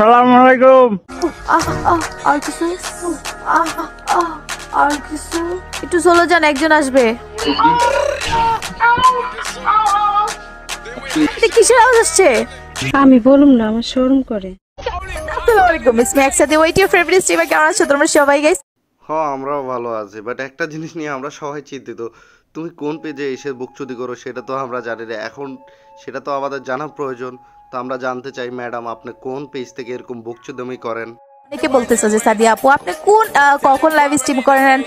আসসালামু আলাইকুম। আর কিছু আর কিছু একটু চলে যান, একজন আসবে। কিসের আওয়াজ আসছে? আমি বলুম না, আমার শরম করে। আসসালামু আলাইকুম, ইটস মি একসাথে ওয়েট ইউর ফেভারিট স্ট্রিমার। কেমন আছো তোমরা সবাই গাইস? হ্যাঁ, আমরাও ভালো আছি, বাট একটা জিনিস নিয়ে আমরা সবাই চিন্তিত। তুমি কোন পেজে এসে বুকচুদি করো সেটা তো আমরা জানি না এখন, সেটা তো আমাদের জানা প্রয়োজন। তো আমরা জানতে চাই ম্যাডাম, আপনি কোন পেজ থেকে এরকম বুকচুদমি করেন? অনেকে বলতেছো যে সাদিয়া আপু আপনি কোন কখন লাইভ স্ট্রিম করেন,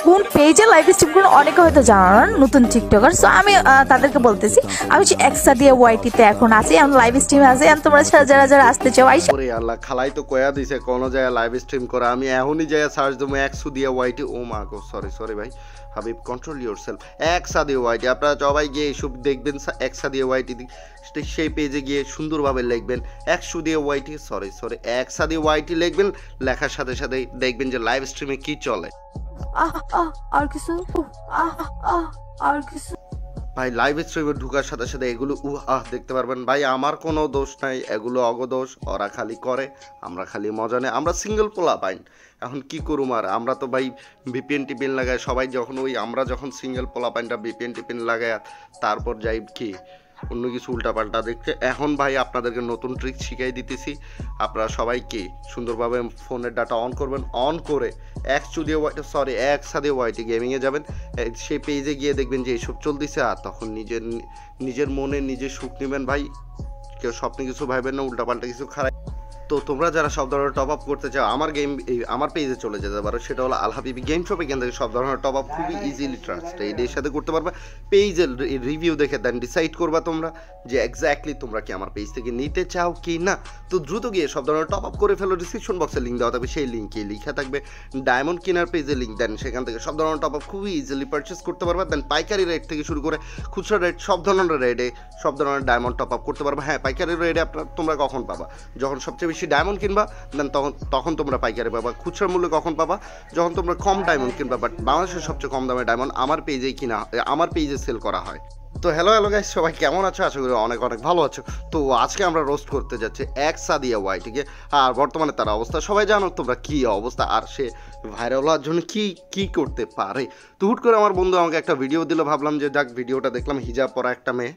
কোন পেজে লাইভ স্ট্রিম করেন, অনেকে হয়তো জানান নতুন টিকটকার। সো আমি তাদেরকে বলতেছি আমি সাদিয়া ওয়াইটিতে এখন আছি, আমি লাইভ স্ট্রিমে আছি। তোমরা যারা যারা আসতে চাও আইসা। ওরে আল্লাহ, খালাই তো কয়া দিছে কোনো জায়গায় লাইভ স্ট্রিম করে। আমি এখনই যাই সার্চ দেবো সাদিয়া ওয়াইটি। ও মা গো, সরি ভাই, Habib control yourself. Sadia YT আপনারা সবাই গিয়ে এইসব দেখবেন। সাদিয়া ওয়াইটি সেই পেজে গিয়ে সুন্দরভাবে লিখবেন সাদিয়া ওয়াইটি, সাদিয়া ওয়াইটি লিখবেন। লেখার সাথে সাথে দেখবেন যে লাইভ স্ট্রিমে কি চলে। আর কিছু আর কিছু ভাই লাইভ স্ট্রিমে ঢুকার সাথে সাথে এগুলো দেখতে পারবেন। ভাই আমার কোনো দোষ নাই, এগুলো অগদোষ। ওরা খালি করে, আমরা খালি মজা নেই। আমরা সিঙ্গেল পোলা পাইন, এখন কি করুম আর। আমরা তো ভাই ভিপিএন টিপিএন লাগাই সবাই, যখন আমরা যখন সিঙ্গেল পোলা পাইনটা ভিপিএন টিপিএন লাগাই তারপর যাই কি অন্য কিছু উল্টাপাল্টা দেখতে। এখন ভাই আপনাদেরকে নতুন ট্রিক শিখাই দিতেছি। আপনারা সবাই কি সুন্দরভাবে ফোনের ডাটা অন করবেন, অন করে সাদিয়া ওয়াইটি গেমিংয়ে যাবেন। সেই পেজে গিয়ে দেখবেন যে এইসব চলতেছে, আর তখন নিজের মনে নিজে সুখ নেবেন। ভাই কেউ স্বপ্নে কিছু ভাবেন না, উল্টাপাল্টা কিছু খারাপ। তো তোমরা যারা সব ধরনের টপ আপ করতে চাও আমার পেজে চলে যেতে পারো। সেটা হলো আল হাবিবি গেম শপ। এখান থেকে সব ধরনের টপ আপ খুবই ইজিলি ট্রাস্টেড এর সাথে করতে পারবে। পেজের রিভিউ দেখে দেন ডিসাইড করবা তোমরা যে এক্স্যাক্টলি তোমরা কি আমার পেজ থেকে নিতে চাও কি না। তো দ্রুত গিয়ে সব ধরনের টপ আপ করে ফেলো। ডিসক্রিপশন বক্সে লিঙ্ক দেওয়া থাকবে, সেই লিঙ্কে লিখা থাকবে ডায়মন্ড কেনার পেজে লিঙ্ক দেন। সেখান থেকে সব ধরনের টপ আপ খুবই ইজিলি পারচেস করতে পারবে। দেন পাইকারি রেট থেকে শুরু করে খুচরা রেট সব ধরনের রেটে সব ধরনের ডায়মন্ড টপ আপ করতে পারবে। হ্যাঁ, পাইকারি রেটে তোমরা কখন পাবা? যখন সবচেয়ে বেশি ডায়মন্ড কিনবা, দেন তখন তোমরা পাইকারি পাবা। খুচরা মূল্য কখন পাবা? যখন তোমরা কম ডায়মন্ড কিনবা। বাট বাংলাদেশের সবচেয়ে কম দামে ডায়মন্ড আমার পেজে সেল করা হয়। তো হ্যালো গাইস, সবাই কেমন আছো? আশা করি অনেক ভালো আছো। তো আজকে আমরা রোস্ট করতে যাচ্ছি সাদিয়া ওয়াইটিকে। আর বর্তমানে তার অবস্থা সবাই জানো তোমরা কি অবস্থা, আর সে ভাইরাল হওয়ার জন্য কি করতে পারে। তো হুট করে আমার বন্ধু আমাকে একটা ভিডিও দিল, ভাবলাম যে যাক ভিডিওটা দেখলাম, হিজাব পরা একটা মেয়ে।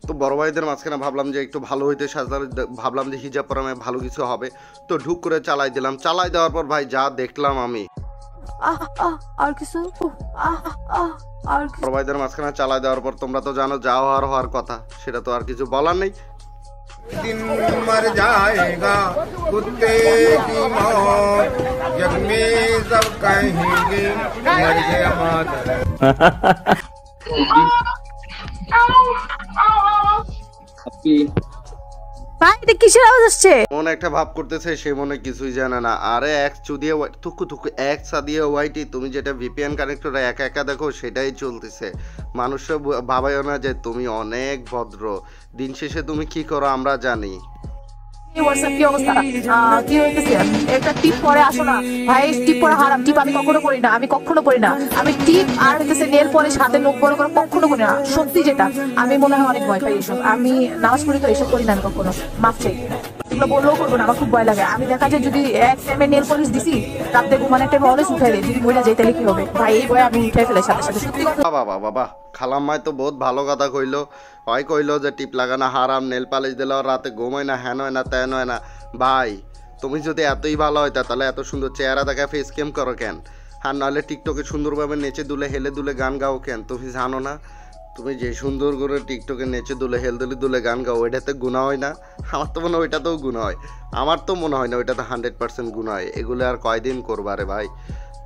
তো বড় ভাইদের মাঝখানে ভাবলাম যে একটু ভালো হইতে সাজলে, ভাবলাম যে হিজাব পরা মেয়ে ভালো কিছু হবে। তো ঢুক করে চালাই দিলাম। চালাই দেওয়ার পর ভাই যা দেখলাম আমি, আর কিছু বড় ভাইদের মাঝখানে চালাই দেওয়ার পর তোমরা তো জানো যা হওয়ার কথা, সেটা তো আর কিছু বলার নেই। दिन मर जाएगा कुत्ते की मौत, जग में सब कहेंगे मर गया मादर। ভাই এটা কিসের আওয়াজ আসছে? মনে একটা ভাব করতেছে, সে মনে কিছুই জানে না। আরে সাদিয়া ওয়াইটি, তুমি যেটা ভিপিএন কানেক্টর একা দেখো সেটাই চলতেছে। মানুষরা ভাবাইও না যে তুমি অনেক ভদ্র। দিন শেষে তুমি কি করো আমরা জানি। কি অবস্থা? কি হইতেছে? একটা টিপ পরে আসো না ভাই, টিপ পরে হারাম। টিপ আমি কখনো পরি না, আমি টিপ আর হইতেছে নেল পরে সাথে লোক বড় করে কখনো করি না। সত্যি যেটা, আমি মনে হয় অনেক ভয় পাই এসব। আমি নামাজ পড়ি তো এসব করি না আমি কখনো। মাফ চাই, এগুলো বললেও করবো না, আমার খুব ভয় লাগে। আমি দেখা যায় যদি এক টাইমে নেল পলিশ দিছি, রাতে ঘুমানোর টাইমে অলওয়েজ উঠাই দেয়। যদি মহিলা যাই তাহলে কি হবে ভাই? এই ভয় আমি উঠাই ফেলাই সাথে সাথে। সত্যি কথা। বাবা খালাম্মাই তো বহুত ভালো কথা কইলো। হয় কইলো যে টিপ লাগানো হারাম, নেল পালিশ দিলেও রাতে ঘুমায় না, হ্যান হয় না, ত্যান হয় না। ভাই তুমি যদি এতই ভালো হইতা তাহলে এত সুন্দর চেহারা দেখা ফেস ক্যাম করো কেন? আর নাহলে টিকটকে সুন্দরভাবে নেচে দুলে হেলে দুলে গান গাও কেন? তুমি জানো না তুমি যে সুন্দর করে টিকটকে নেচে দুলে হেল দুলে গান গাও, ওইটাতে গুণা হয় না? আমার তো মনে হয় ওইটাতেও গুণা হয়। আমার তো মনে হয় না ওইটাতে 100% গুণা হয়। এগুলো আর কয়দিন করবা রে ভাই?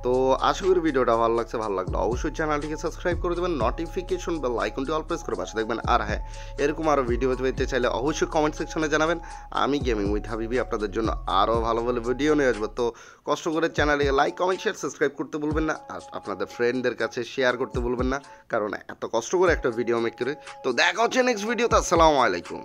তো আশা করি ভিডিওটা ভালো লাগলো অবশ্যই চ্যানেলটিকে সাবস্ক্রাইব করে দেবেন, নোটিফিকেশন বেল আইকনটি অল প্রেস করে পাশে দেখবেন। আর হ্যাঁ, এরকম আরও ভিডিও পেতে চাইলে অবশ্যই কমেন্ট সেকশনে জানাবেন। আমি গেমিং উইথ হাবিবি আপনাদের জন্য আরও ভালো ভিডিও নিয়ে আসবো। তো কষ্ট করে চ্যানেলটিকে লাইক কমেন্ট শেয়ার সাবস্ক্রাইব করতে ভুলবেন না, আর আপনাদের ফ্রেন্ডদের কাছে শেয়ার করতে ভুলবেন না, কারণ এত কষ্ট করে একটা ভিডিও মেক করে। তো দেখা হচ্ছে নেক্সট ভিডিওতে। আসসালামু আলাইকুম।